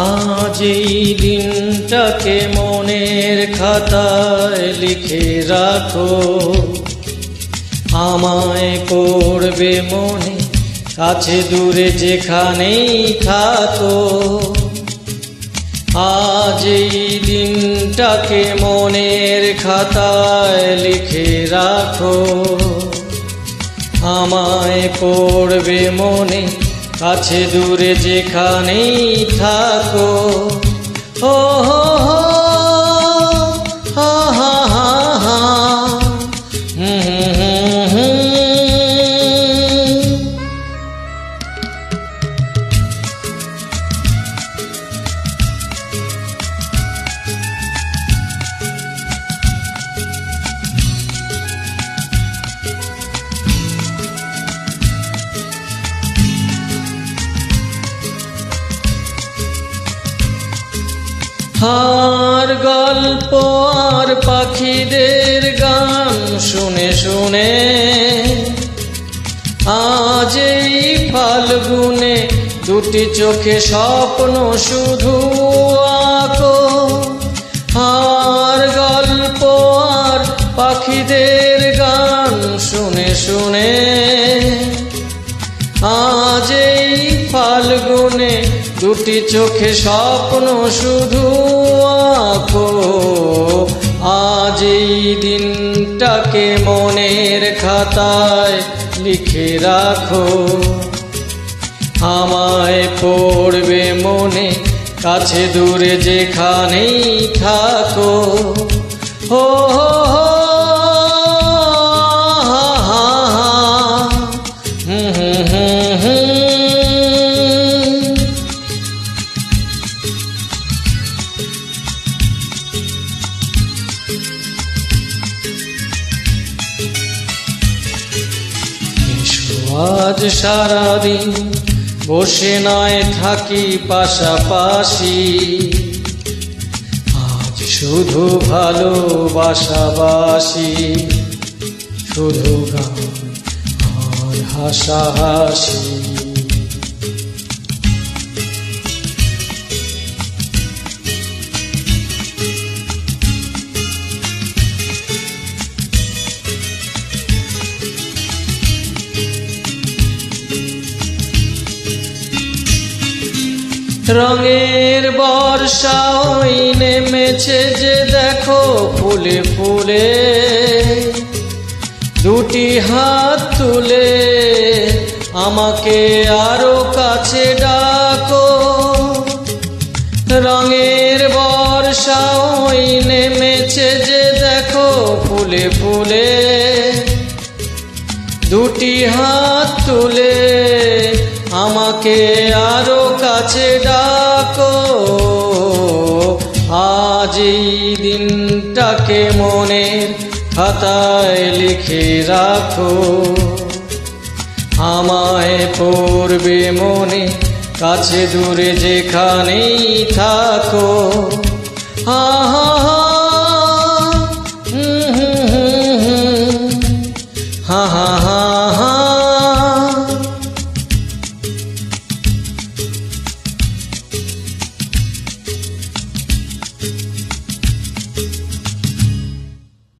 আজ এই দিনটাকে মনের খাতায় লিখে রাখো, আমায় করবে মনে কাছে দূরে যেখানেই থাকো। আজ এই দিনটাকে মনের খাতায় লিখে রাখো, আমায় করবে মনে কাছে দূরে যেখানেই থাকো। ও হো হো হা হা হা হা আর গল্প আর পাখিদের গান শুনে শুনে আজ এই ফাল্গুনে দুটি চোখে স্বপ্ন শুধু আঁকো। আর গল্প আর পাখিদের গান শুনে শুনে আজ এই ফাল্গুনে দুটি চোখে স্বপ্ন শুধু আঁকো। আজ এই দিনটাকে মনের খাতায় লিখে রাখো, আমায় পড়বে মনে কাছে দূরে যেখানেই থাকো। হো হো হো হা হা হা আজ সারাদিন বসে নয় থাকি পাশাপাশি, আজ শুধু ভালোবাসাবাসি, শুধু গান আর হাসাহাসি। রঙের বর্ষা ওই নেমেছে যে দেখো ফুলে ফুলে, দুটি হাত তুলে আমাকে আরো কাছে ডাকো। রঙের বর্ষা ওই নেমেছে যে দেখো ফুলে ফুলে, দুটি হাত তুলে আমাকে আরো কাছে ডাকো। আজ এই দিনটাকে মনের খাতায় লিখে রাখো, আমায় পড়বে মনে কাছে দূরে যেখানেই থাকো। হা হা হা হা হা।